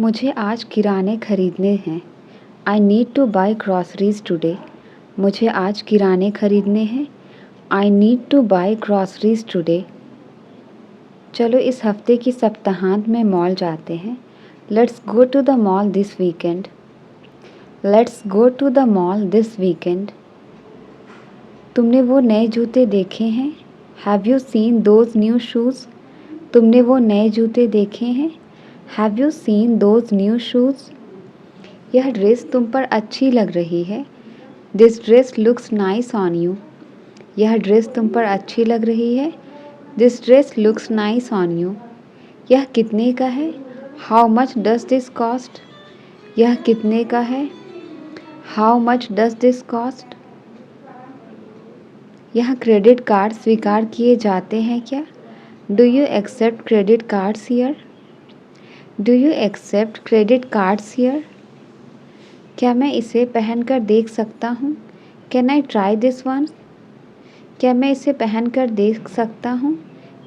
मुझे आज किराने खरीदने हैं। I need to buy groceries today. मुझे आज किराने खरीदने हैं। I need to buy groceries today. चलो इस हफ्ते की सप्ताहांत में मॉल जाते हैं। Let's go to the mall this weekend. Let's go to the mall this weekend. तुमने वो नए जूते देखे हैं? Have you seen those new shoes? तुमने वो नए जूते देखे हैं? Have you seen those new shoes? यह ड्रेस तुम पर अच्छी लग रही है। This dress looks nice on you. यह ड्रेस तुम पर अच्छी लग रही है। This dress looks nice on you. यह कितने का है? How much does this cost? यह कितने का है? How much does this cost? यहाँ क्रेडिट कार्ड स्वीकार किए जाते हैं क्या? Do you accept credit cards here? Do you accept credit cards here? क्या मैं इसे पहनकर देख सकता हूँ? Can I try this one? क्या मैं इसे पहनकर देख सकता हूँ?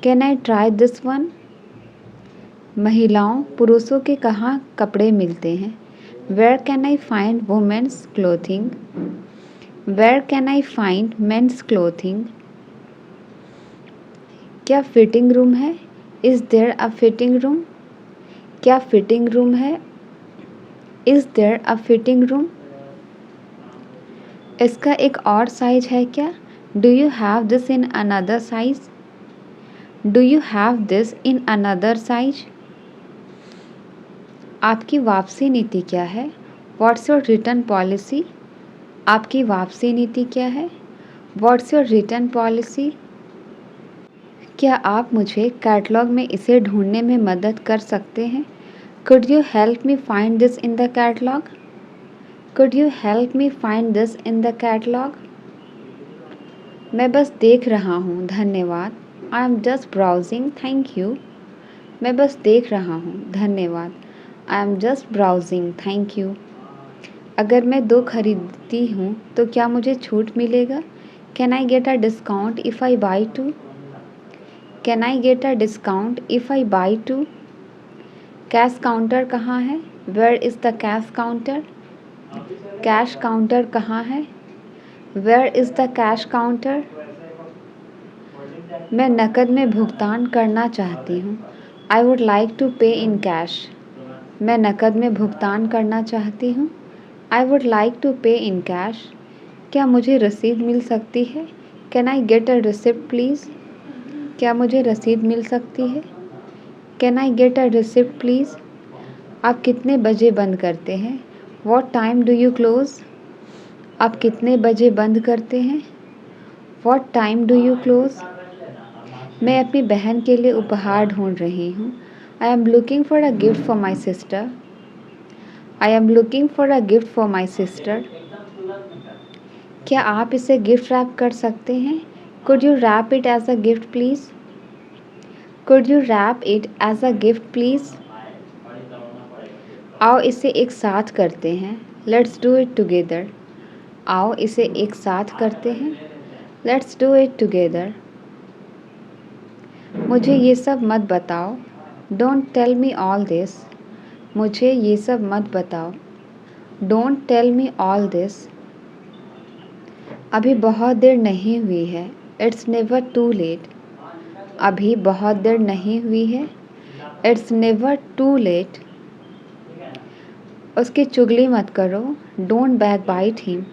Can I try this one? महिलाओं पुरुषों के कहाँ कपड़े मिलते हैं? Where can I find women's clothing? Where can I find men's clothing? क्या फिटिंग रूम है? Is there a fitting room? क्या फिटिंग रूम है? Is there a fitting room? इसका एक और साइज है क्या? Do you have this in another size? Do you have this in another size? आपकी वापसी नीति क्या है? What's your return policy? आपकी वापसी नीति क्या है? What's your return policy? क्या आप मुझे कैटलॉग में इसे ढूंढने में मदद कर सकते हैं? Could you help me find this in the catalog? Could you help me find this in the catalog? मैं बस देख रहा हूँ, धन्यवाद। I am just browsing, thank you. मैं बस देख रहा हूँ, धन्यवाद। I am just browsing, thank you. अगर मैं 2 खरीदती हूँ तो क्या मुझे छूट मिलेगा? Can I get a discount if I buy 2? Can I get a discount if I buy 2? Cash counter कहाँ है? Where is the cash counter? Cash counter कहाँ है? Where is the cash counter? मैं नकद में भुगतान करना चाहती हूँ। I would like to pay in cash. मैं नकद में भुगतान करना चाहती हूँ। I would like to pay in cash. क्या मुझे रसीद मिल सकती है? Can I get a receipt please? क्या मुझे रसीद मिल सकती है? Can I get a receipt please? आप कितने बजे बंद करते हैं? What time do you close? आप कितने बजे बंद करते हैं? What time do you close? मैं अपनी बहन के लिए उपहार ढूंढ रही हूँ। I am looking for a gift for my sister. I am looking for a gift for my sister. क्या आप इसे गिफ्ट रैप कर सकते हैं? Could you wrap it as a gift please? Could you wrap it as a gift please? आओ इसे एक साथ करते हैं। Let's do it together. आओ इसे एक साथ करते हैं। Let's do it together. मुझे ये सब मत बताओ। Don't tell me all this. मुझे ये सब मत बताओ। Don't tell me all this. अभी बहुत देर नहीं हुई है। It's never too late. अभी बहुत देर नहीं हुई है। It's never too late. उसकी चुगली मत करो। Don't backbite him.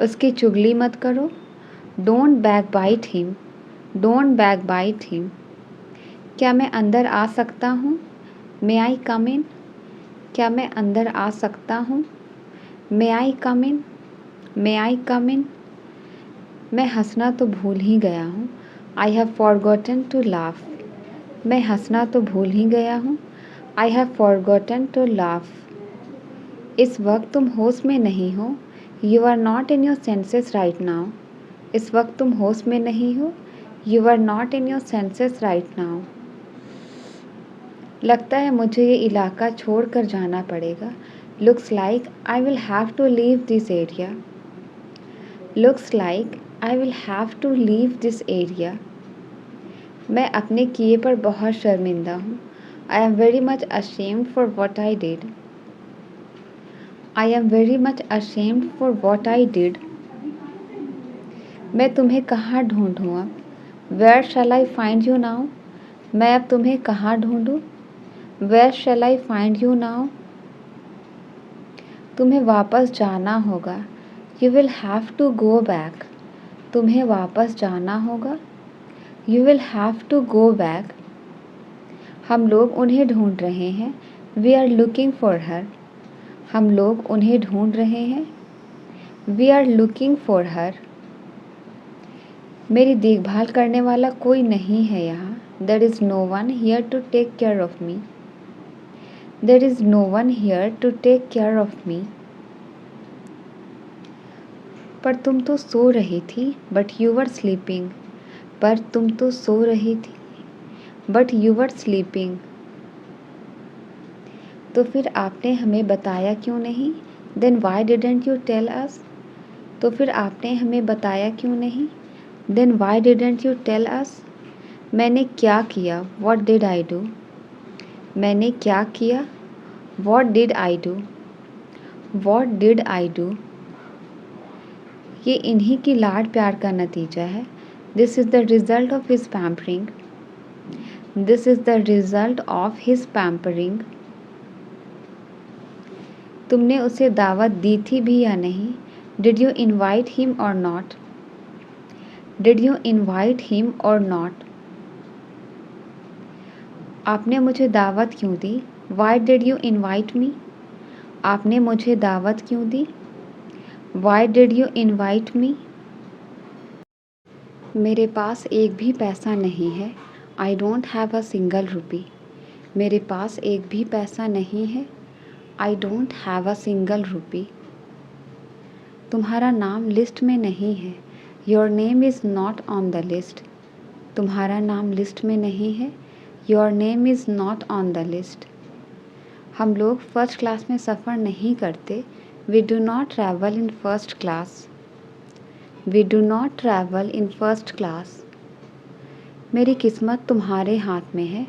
उसकी चुगली मत करो। Don't backbite him. Don't backbite him. क्या मैं अंदर आ सकता हूँ? May I come in? क्या मैं अंदर आ सकता हूँ? May I come in? May I come in? मैं हंसना तो भूल ही गया हूँ। I have forgotten to laugh. मैं हंसना तो भूल ही गया हूँ। I have forgotten to laugh. इस वक्त तुम होश में नहीं हो। You are not in your senses right now. इस वक्त तुम होश में नहीं हो। You are not in your senses right now. लगता है मुझे ये इलाका छोड़कर जाना पड़ेगा। Looks like I will have to leave this area. Looks like I will have to leave this area. मैं अपने किए पर बहुत शर्मिंदा हूँ। I am very much ashamed for what I did. I am very much ashamed for what I did. मैं तुम्हें कहाँ ढूंढूं अब? Where shall I find you now? मैं अब तुम्हें कहाँ ढूंढूं? Where shall I find you now? तुम्हें वापस जाना होगा. You will have to go back. तुम्हें वापस जाना होगा. You will have to go back. हम लोग उन्हें ढूंढ रहे हैं. We are looking for her. हम लोग उन्हें ढूंढ रहे हैं. We are looking for her. मेरी देखभाल करने वाला कोई नहीं है यहाँ. There is no one here to take care of me. There is no one here to take care of me. पर तुम तो सो रही थी. But you were sleeping. पर तुम तो सो रही थी. But you were sleeping. तो फिर आपने हमें बताया क्यों नहीं? Then why didn't you tell us? तो फिर आपने हमें बताया क्यों नहीं? Then why didn't you tell us? मैंने क्या किया? What did I do? मैंने क्या किया? What did I do? What did I do? ये इन्हीं की लाड प्यार का नतीजा है. This is the result of his pampering. This is the result of his pampering. तुमने उसे दावत दी थी भी या नहीं? Did you invite him or not? Did you invite him or not? आपने मुझे दावत क्यों दी? Why did you invite me? आपने मुझे दावत क्यों दी? Why did you invite me? मेरे पास एक भी पैसा नहीं है. I don't have a single rupee. मेरे पास एक भी पैसा नहीं है. I don't have a single rupee. तुम्हारा नाम लिस्ट में नहीं है. Your name is not on the list. तुम्हारा नाम लिस्ट में नहीं है. Your name is not on the list. हम लोग फर्स्ट क्लास में सफ़र नहीं करते. We do not travel in first class. We do not travel in first class. मेरी किस्मत तुम्हारे हाथ में है.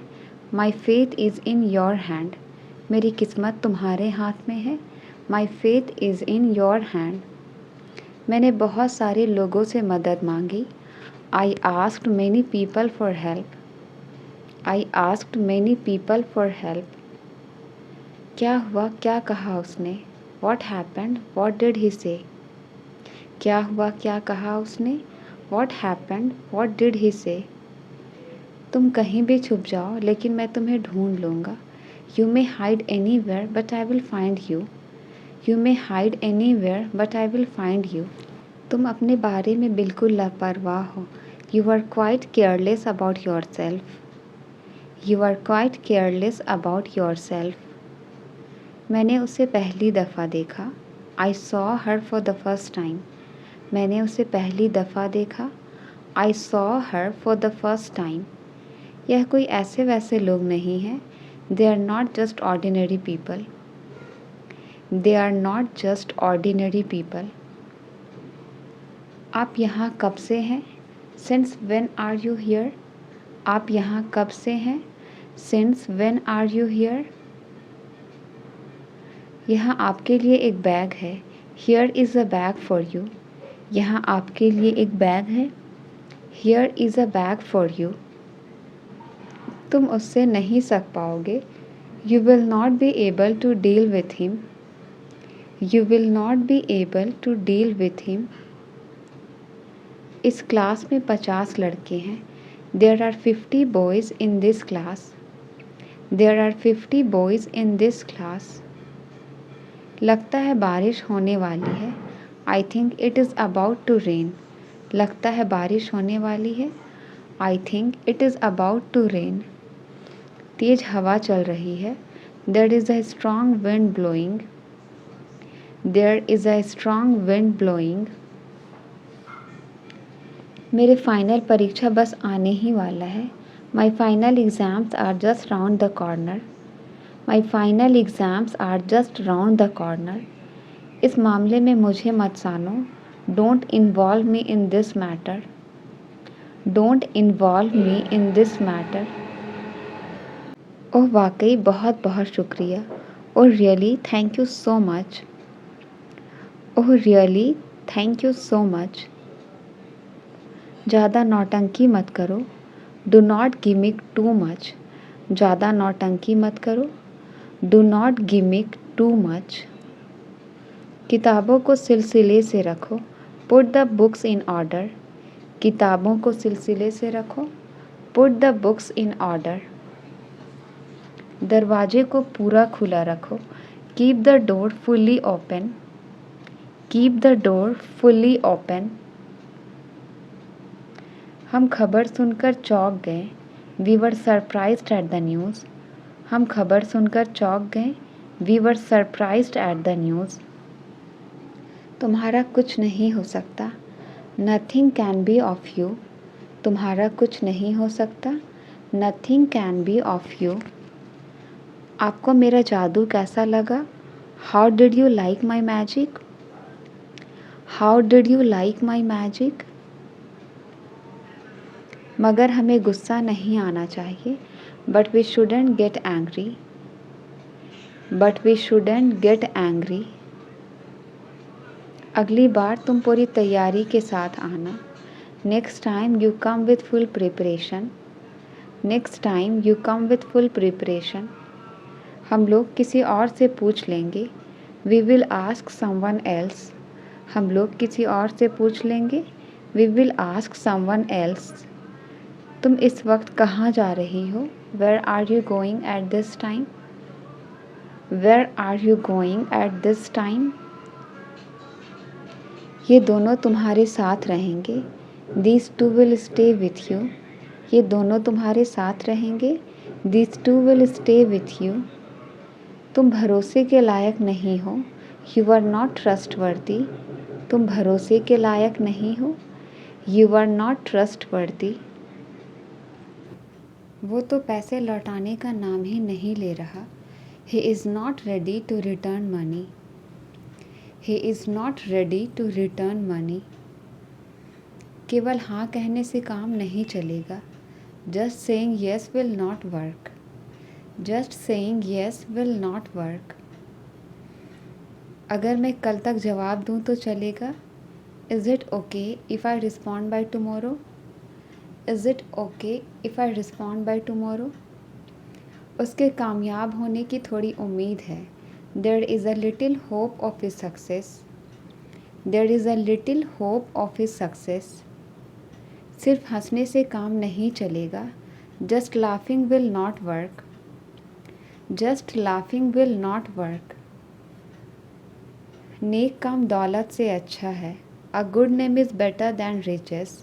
My fate is in your hand. मेरी किस्मत तुम्हारे हाथ में है. My fate is in your hand. मैंने बहुत सारे लोगों से मदद मांगी. I asked many people for help. I asked many people for help. क्या हुआ? क्या कहा उसने? What happened? What did he say? क्या हुआ? क्या कहा उसने? What happened? What did he say? तुम कहीं भी छुप जाओ लेकिन मैं तुम्हें ढूंढ लूँगा. You may hide anywhere but I will find you. You may hide anywhere but I will find you. तुम अपने बारे में बिल्कुल लापरवाह हो. You are quite careless about yourself. You are quite careless about yourself. मैंने उसे पहली दफ़ा देखा. I saw her for the first time. मैंने उसे पहली दफ़ा देखा. I saw her for the first time. यह कोई ऐसे वैसे लोग नहीं हैं. They are not just ordinary people. They are not just ordinary people. आप यहाँ कब से हैं? Since when are you here? आप यहाँ कब से हैं? Since when are you here? यहाँ आपके लिए एक बैग है. Here is a bag for you. यहाँ आपके लिए एक बैग है. Here is a bag for you. तुम उससे नहीं सक पाओगे. You will not be able to deal with him. You will not be able to deal with him. इस क्लास में 50 लड़के हैं. There are 50 boys in this class. There are 50 boys in this class. लगता है बारिश होने वाली है. I think it is about to rain. लगता है बारिश होने वाली है. I think it is about to rain. तेज हवा चल रही है. There is a strong wind blowing. There is a strong wind blowing. मेरे फाइनल परीक्षा बस आने ही वाला है. My final exams are just round the corner. My final exams are just round the corner. इस मामले में मुझे मत सानो. Don't involve me in this matter. Don't involve me in this matter. ओह वाकई बहुत बहुत शुक्रिया। Oh really thank you so much. Oh really thank you so much. ज़्यादा नौटंकी मत करो। Do not gimmick too much. ज़्यादा नौटंकी मत करो। Do not gimmick too much. किताबों को सिलसिले से रखो। Put the books in order. किताबों को सिलसिले से रखो। Put the books in order. दरवाजे को पूरा खुला रखो। Keep the door fully open. Keep the door fully open. हम खबर सुनकर चौंक गए। We were surprised at the news. हम खबर सुनकर चौंक गए। We were surprised at the news. तुम्हारा कुछ नहीं हो सकता। Nothing can be of you. तुम्हारा कुछ नहीं हो सकता। Nothing can be of you. आपको मेरा जादू कैसा लगा? How did you like my magic? How did you like my magic? मगर हमें गुस्सा नहीं आना चाहिए। But we shouldn't get angry. But we shouldn't get angry. अगली बार तुम पूरी तैयारी के साथ आना। Next time you come with full preparation. Next time you come with full preparation. हम लोग किसी और से पूछ लेंगे। We will ask someone else. हम लोग किसी और से पूछ लेंगे। We will ask someone else. तुम इस वक्त कहाँ जा रही हो? Where are you going at this time? Where are you going at this time? ये दोनों तुम्हारे साथ रहेंगे। These two will stay with you. ये दोनों तुम्हारे साथ रहेंगे। These two will stay with you. तुम भरोसे के लायक नहीं हो। You are not trustworthy. तुम भरोसे के लायक नहीं हो। You are not trustworthy. वो तो पैसे लौटाने का नाम ही नहीं ले रहा। He is not ready to return money. He is not ready to return money. केवल हाँ कहने से काम नहीं चलेगा। Just saying yes will not work. Just saying yes will not work. अगर मैं कल तक जवाब दूँ तो चलेगा? Is it okay if I respond by tomorrow? Is it okay if I respond by tomorrow? उसके कामयाब होने की थोड़ी उम्मीद है। There is a little hope of his success. There is a little hope of his success. सिर्फ हंसने से काम नहीं चलेगा। Just laughing will not work. Just laughing will not work. नेक काम दौलत से अच्छा है। A good name is better than riches.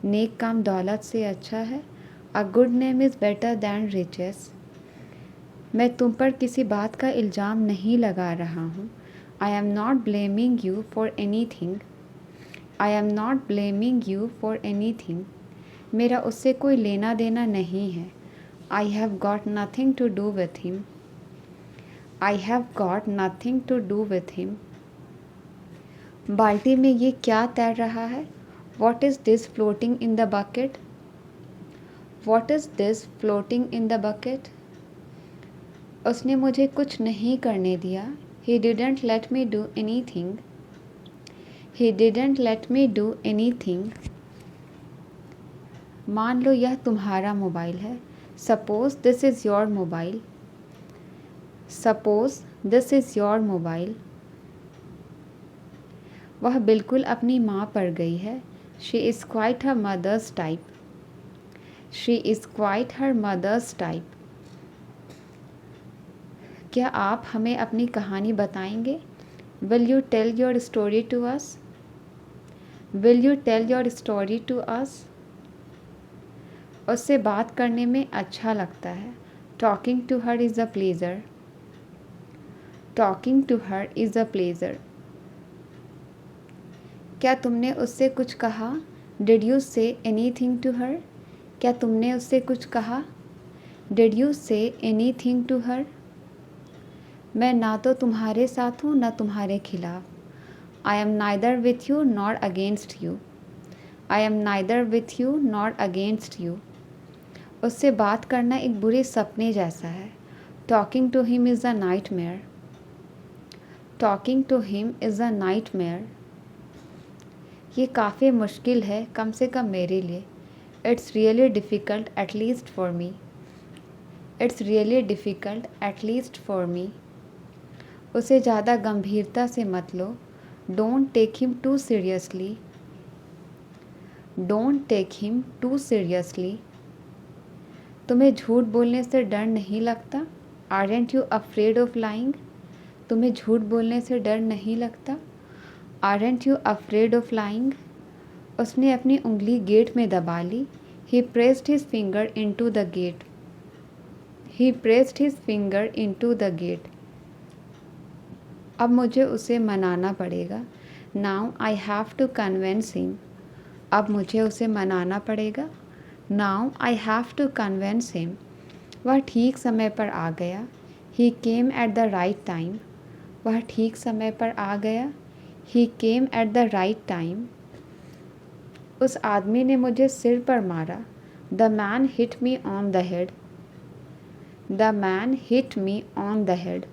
नेक काम दौलत से अच्छा है। A good name is better than riches. मैं तुम पर किसी बात का इल्ज़ाम नहीं लगा रहा हूँ। I am not blaming you for anything. I am not blaming you for anything. मेरा उससे कोई लेना देना नहीं है। I have got nothing to do with him. I have got nothing to do with him. बाल्टी में ये क्या तैर रहा है? What is this floating in the bucket? What is this floating in the bucket? उसने मुझे कुछ नहीं करने दिया। He didn't let me do anything. He didn't let me do anything. मान लो यह तुम्हारा मोबाइल है। Suppose this is your mobile. Suppose this is your mobile. वह बिल्कुल अपनी माँ पर गई है। She is quite her mother's type. She is quite her mother's type. क्या आप हमें अपनी कहानी बताएंगे? Will you tell your story to us? Will you tell your story to us? उससे बात करने में अच्छा लगता है। Talking to her is a pleasure. Talking to her is a pleasure. क्या तुमने उससे कुछ कहा? Did you say anything to her? क्या तुमने उससे कुछ कहा? Did you say anything to her? मैं ना तो तुम्हारे साथ हूँ ना तुम्हारे खिलाफ। I am neither with you nor against you. I am neither with you nor against you. उससे बात करना एक बुरे सपने जैसा है। Talking to him is a nightmare. Talking to him is a nightmare. ये काफ़ी मुश्किल है, कम से कम मेरे लिए। It's really difficult at least for me. It's really difficult at least for me. उसे ज़्यादा गंभीरता से मत लो। Don't take him too seriously. Don't take him too seriously. तुम्हें झूठ बोलने से डर नहीं लगता? Aren't you afraid of lying? तुम्हें झूठ बोलने से डर नहीं लगता? Aren't you afraid of lying? उसने अपनी उंगली गेट में दबा ली। He pressed his finger into the gate. He pressed his finger into the gate. अब मुझे उसे मनाना पड़ेगा। Now I have to convince him. अब मुझे उसे मनाना पड़ेगा। Now I have to convince him. वह ठीक समय पर आ गया। He came at the right time. वह ठीक समय पर आ गया। He came at the right time. उस आदमी ने मुझे सिर पर मारा। The man hit me on the head. The man hit me on the head.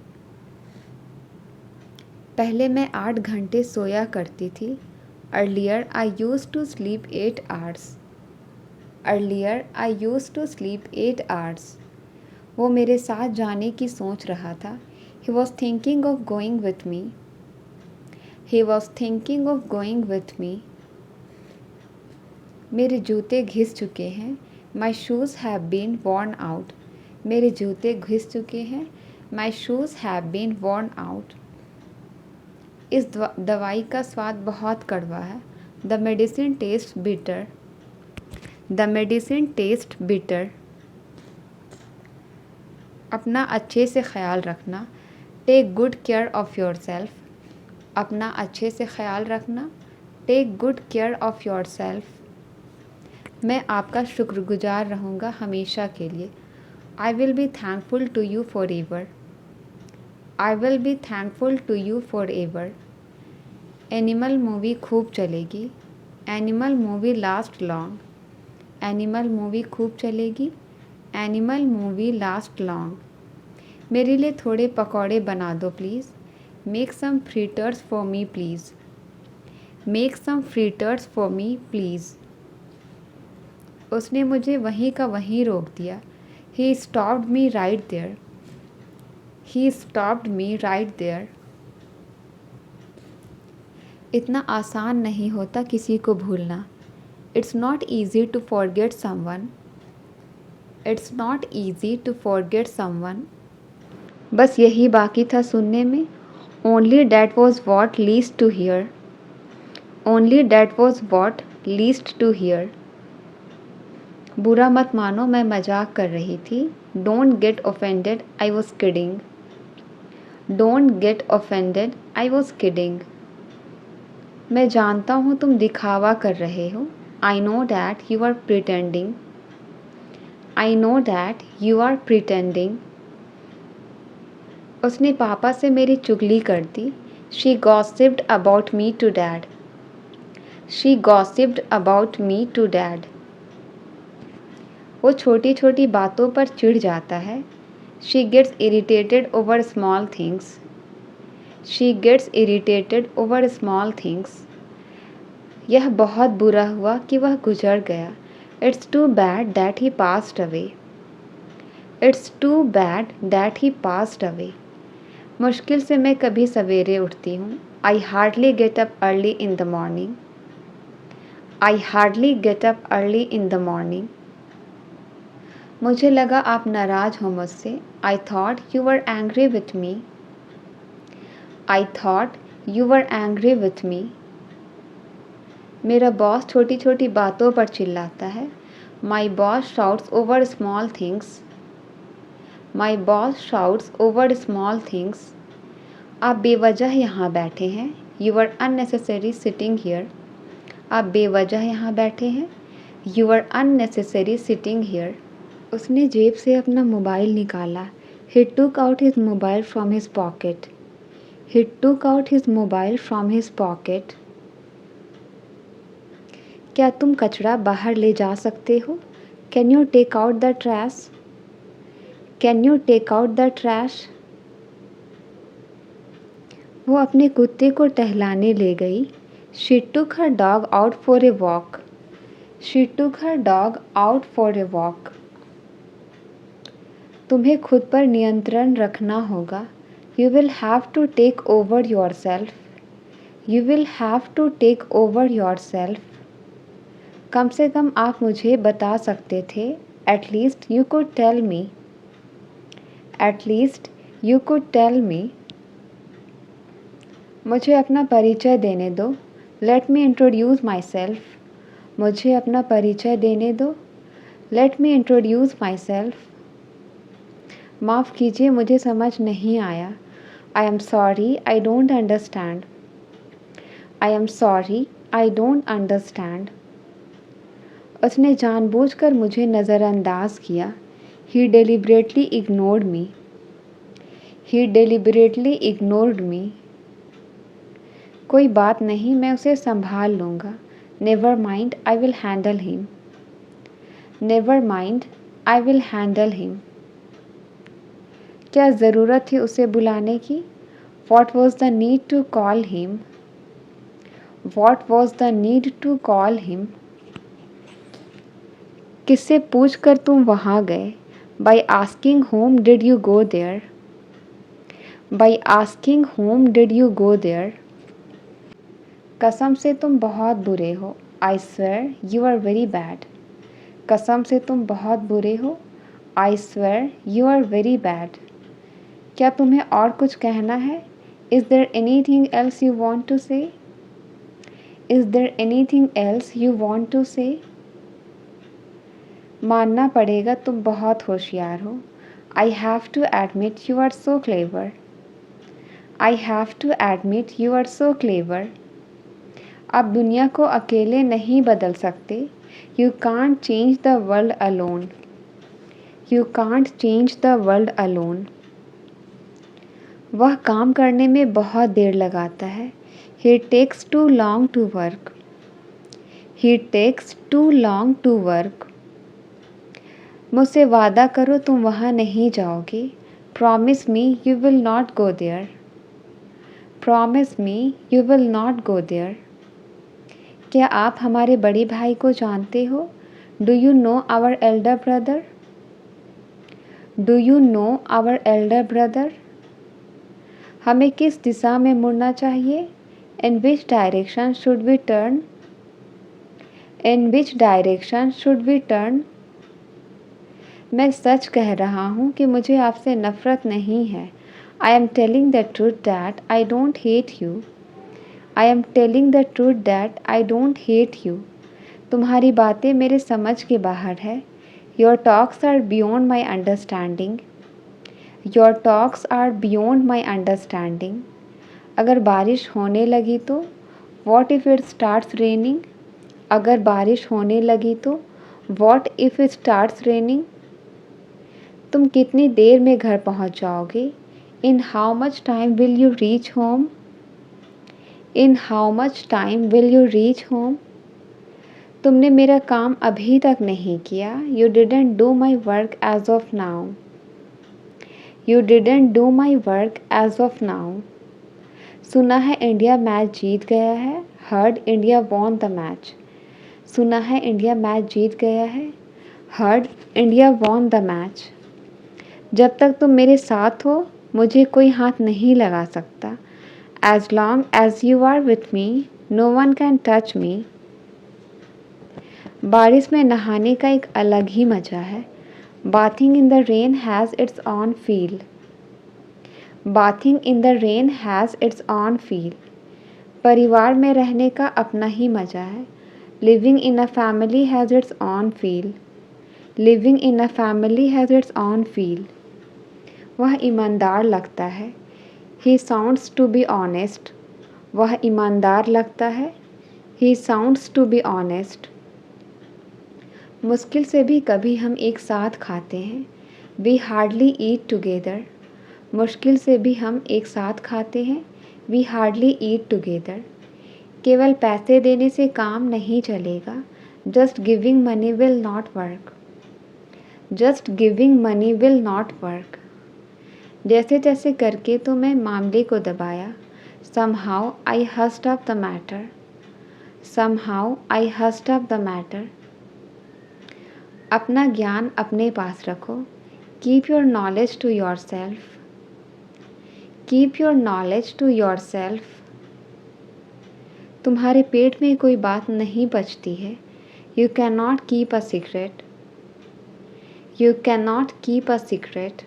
पहले मैं 8 घंटे सोया करती थी। Earlier I use to sleep 8 hours. Earlier I use to sleep 8 hours. वो मेरे साथ जाने की सोच रहा था। He was thinking of going with me. He was thinking of going with me. मेरे जूते घिस चुके हैं। My shoes have been worn out. मेरे जूते घिस चुके हैं। My shoes have been worn out. इस दवाई का स्वाद बहुत कड़वा है। The medicine taste bitter. The medicine taste bitter. अपना अच्छे से ख्याल रखना। Take good care of yourself. अपना अच्छे से ख्याल रखना। Take good care of yourself. मैं आपका शुक्रगुजार रहूँगा हमेशा के लिए। I will be thankful to you forever. I will be thankful to you forever. Animal movie खूब चलेगी। Animal movie last long. Animal movie खूब चलेगी। Animal movie last long. मेरे लिए थोड़े पकौड़े बना दो please. Make some fritters for me please. Make some fritters for me please. उसने मुझे वहीं का वहीं रोक दिया। He stopped me right there. He stopped me right there. इतना आसान नहीं होता किसी को भूलना। It's not easy to forget someone. It's not easy to forget someone. बस यही बाकी था सुनने में। Only that was what least to hear. Only that was what least to hear. बुरा मत मानो, मैं मजाक कर रही थी। Don't get offended, I was kidding. Don't get offended, I was kidding. मैं जानता हूँ तुम दिखावा कर रहे हो। I know that you are pretending. I know that you are pretending. उसने पापा से मेरी चुगली कर दी। She gossiped about me to dad. She gossiped about me to dad. वो छोटी छोटी बातों पर चिढ़ जाता है। She gets irritated over small things. She gets irritated over small things. यह बहुत बुरा हुआ कि वह गुजर गया। It's too bad that he passed away. It's too bad that he passed away. मुश्किल से मैं कभी सवेरे उठती हूँ। I hardly get up early in the morning. I hardly get up early in the morning. मुझे लगा आप नाराज़ हो मुझसे। I thought you were angry with me. I thought you were angry with me. मेरा बॉस छोटी छोटी बातों पर चिल्लाता है। माई boss shouts over small things. My boss shouts over small things. आप बेवजह यहाँ बैठे हैं। You are unnecessary sitting here. आप बेवजह यहाँ बैठे हैं। You are unnecessary sitting here. उसने जेब से अपना मोबाइल निकाला। He took out his mobile from his pocket. He took out his mobile from his pocket. क्या तुम कचरा बाहर ले जा सकते हो? Can you take out the trash? Can you take out the trash? वो अपने कुत्ते को टहलाने ले गई। She took her dog out for a walk. She took her dog out for a walk. तुम्हें खुद पर नियंत्रण रखना होगा। You will have to take over yourself. You will have to take over yourself. कम से कम आप मुझे बता सकते थे। At least you could tell me. At least you could tell me. मुझे अपना परिचय देने दो। Let me introduce my self. मुझे अपना परिचय देने दो। Let me introduce my self. माफ़ कीजिए, मुझे समझ नहीं आया। I am sorry, I don't understand. I am sorry, I don't understand. उसने जानबूझकर मुझे नज़रअंदाज किया। ही डेलिबरेटली इग्नोर्ड मी। ही डेलिबरेटली इग्नोर्ड मी। कोई बात नहीं, मैं उसे संभाल लूँगा। Never mind, I will handle him. Never mind, I will handle him. क्या ज़रूरत थी उसे बुलाने की? What was the need to call him? What was the need to call him? किससे पूछ कर तुम वहाँ गए? By asking whom did you go there? By asking whom did you go there? कसम से तुम बहुत बुरे हो। I swear you are very bad. कसम से तुम बहुत बुरे हो। I swear you are very bad. क्या तुम्हें और कुछ कहना है? Is there anything else you want to say? Is there anything else you want to say? मानना पड़ेगा, तुम बहुत होशियार हो। I have to admit you are so clever. I have to admit you are so clever. आप दुनिया को अकेले नहीं बदल सकते। You can't change the world alone. You can't change the world alone. वह काम करने में बहुत देर लगाता है। He takes too long to work. He takes too long to work. मुझसे वादा करो तुम वहाँ नहीं जाओगे। Promise me you will not go there. Promise me you will not go there. क्या आप हमारे बड़े भाई को जानते हो? Do you know our elder brother? Do you know our elder brother? हमें किस दिशा में मुड़ना चाहिए? In which direction should we turn? In which direction should we turn? मैं सच कह रहा हूँ कि मुझे आपसे नफ़रत नहीं है। I am telling the truth that I don't hate you. I am telling the truth that I don't hate you. तुम्हारी बातें मेरे समझ के बाहर है। Your talks are beyond my understanding. Your talks are beyond my understanding. अगर बारिश होने लगी तो? What if it starts raining? अगर बारिश होने लगी तो? What if it starts raining? तुम कितनी देर में घर पहुंच जाओगे? इन how much time will you reach home? In how much time will you reach home? तुमने मेरा काम अभी तक नहीं किया। You didn't do my work as of now. You didn't do my work as of now. सुना है India match जीत गया है। Heard India won the match. सुना है इंडिया मैच जीत गया है। Heard India won the match. जब तक तुम मेरे साथ हो मुझे कोई हाथ नहीं लगा सकता। As long as you are with me no one can touch me. बारिश में नहाने का एक अलग ही मज़ा है। Bathing in the rain has its own feel. Bathing in the rain has its own feel. परिवार में रहने का अपना ही मज़ा है। Living in a family has its own feel. Living in a family has its own feel. वह ईमानदार लगता है। He sounds to be honest. वह ईमानदार लगता है। He sounds to be honest. मुश्किल से भी कभी हम एक साथ खाते हैं। We hardly eat together. मुश्किल से भी हम एक साथ खाते हैं। We hardly eat together. केवल पैसे देने से काम नहीं चलेगा। Just giving money will not work. Just giving money will not work. जैसे तैसे करके तो मैं मामले को दबाया। Somehow I hushed up the matter. Somehow I hushed up the matter. अपना ज्ञान अपने पास रखो। Keep your knowledge to yourself. Keep your knowledge to yourself. तुम्हारे पेट में कोई बात नहीं बचती है। You cannot keep a secret. You cannot keep a secret.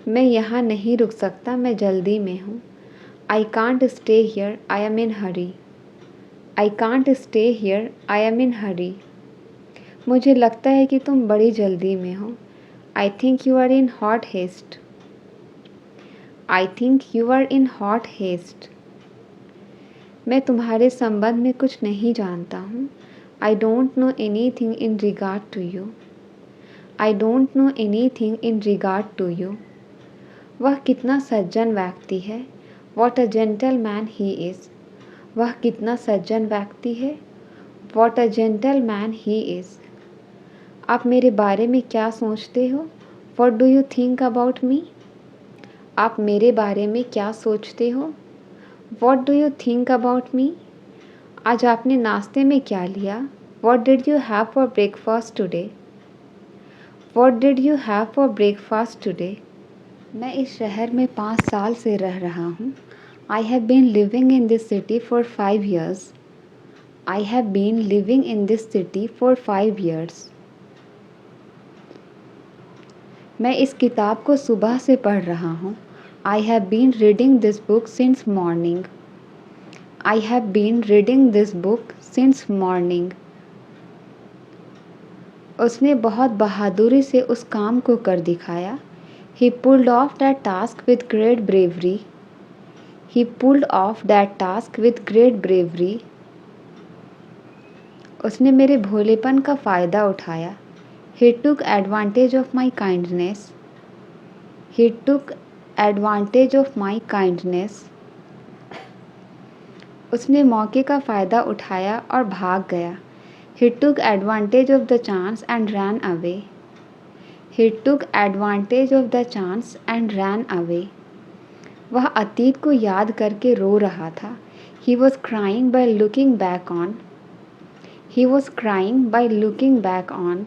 मैं यहाँ नहीं रुक सकता, मैं जल्दी में हूँ। I can't stay here, I am in hurry. I can't stay here, I am in hurry. मुझे लगता है कि तुम बड़ी जल्दी में हो। I think you are in hot haste. I think you are in hot haste. मैं तुम्हारे संबंध में कुछ नहीं जानता हूँ। I don't know anything in regard to you. I don't know anything in regard to you. वह कितना सज्जन व्यक्ति है। What a gentleman he is. वह कितना सज्जन व्यक्ति है। What a gentleman he is. आप मेरे बारे में क्या सोचते हो। What do you think about me? आप मेरे बारे में क्या सोचते हो। What do you think about me? आज आपने नाश्ते में क्या लिया। What did you have for breakfast today? What did you have for breakfast today? मैं इस शहर में 5 साल से रह रहा हूँ। I have been living in this city for 5 years. I have been living in this city for 5 years. मैं इस किताब को सुबह से पढ़ रहा हूँ। I have been reading this book since morning. I have been reading this book since morning. उसने बहुत बहादुरी से उस काम को कर दिखाया। He pulled off that task with great bravery. He pulled off that task with great bravery. उसने मेरे भोलेपन का फ़ायदा उठाया। He took advantage of my kindness. He took advantage of my kindness. उसने मौके का फ़ायदा उठाया और भाग गया। He took advantage of the chance and ran away. He took advantage of the chance and ran away. वह अतीत को याद करके रो रहा था। He was crying by looking back on. He was crying by looking back on.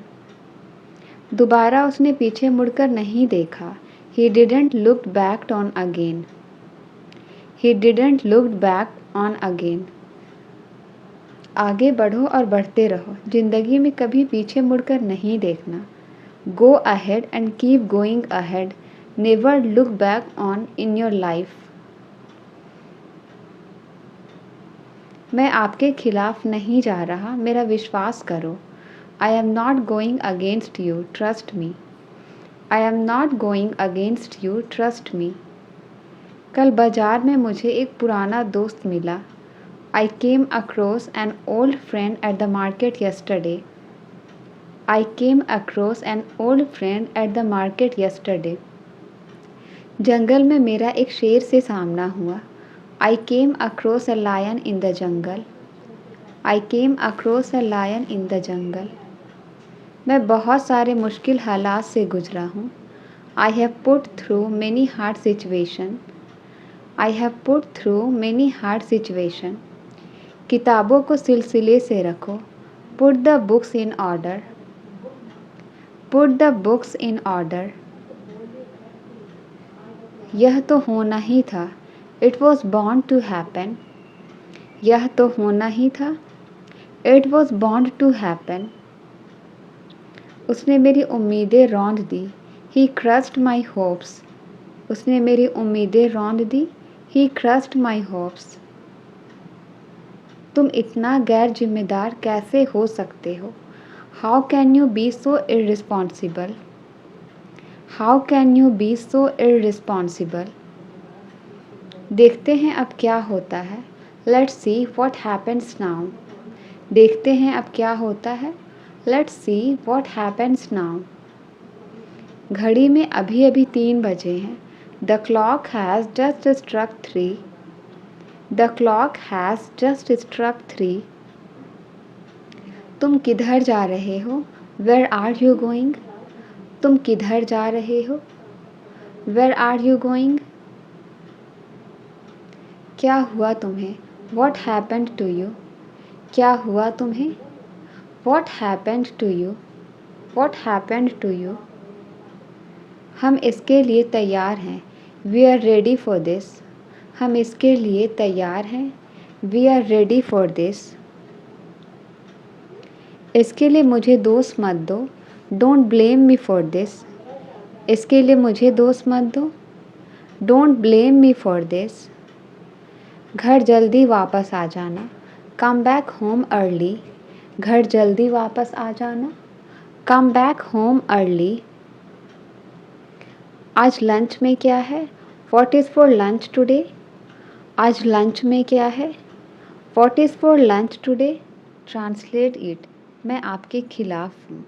दोबारा उसने पीछे मुड़कर नहीं देखा। He didn't look back on again. He didn't look back on again. आगे बढ़ो और बढ़ते रहो। ज़िंदगी में कभी पीछे मुड़कर नहीं देखना। Go ahead and keep going ahead. Never look back on in your life. मैं आपके खिलाफ नहीं जा रहा, मेरा विश्वास करो। I am not going against you, trust me. I am not going against you, trust me. कल बाजार में मुझे एक पुराना दोस्त मिला। I came across an old friend at the market yesterday. I came across an old friend at the market yesterday. जंगल में मेरा एक शेर से सामना हुआ। I came across a lion in the jungle. I came across a lion in the jungle. मैं बहुत सारे मुश्किल हालात से गुजरा हूँ। I have put through many hard situations. I have put through many hard situations. किताबों को सिलसिले से रखो। Put the books in order. Put the books in order. यह तो होना ही था। It was bound to happen. यह तो होना ही था। It was bound to happen. उसने मेरी उम्मीदें रौंद दी। He crushed my hopes. उसने मेरी उम्मीदें रौंद दी। He crushed my hopes. तुम इतना गैर जिम्मेदार कैसे हो सकते हो। How can you be so irresponsible? How can you be so irresponsible? देखते हैं अब क्या होता है। Let's see what happens now. देखते हैं अब क्या होता है। Let's see what happens now. घड़ी में अभी अभी 3 बजे हैं। The clock has just struck 3. The clock has just struck 3. तुम किधर जा रहे हो। Where are you going? तुम किधर जा रहे हो? Where are you going? क्या हुआ तुम्हें? What happened to you? क्या हुआ तुम्हें? What happened to you? What happened to you? हम इसके लिए तैयार हैं। We are ready for this. हम इसके लिए तैयार हैं। We are ready for this. इसके लिए मुझे दोष मत दो। Don't blame me for this. इसके लिए मुझे दोष मत दो। Don't blame me for this. घर जल्दी वापस आ जाना। Come back home early. घर जल्दी वापस आ जाना। Come back home early. आज लंच में क्या है? What is for lunch today? आज लंच में क्या है? What is for lunch today? Translate it. मैं आपके खिलाफ हूँ।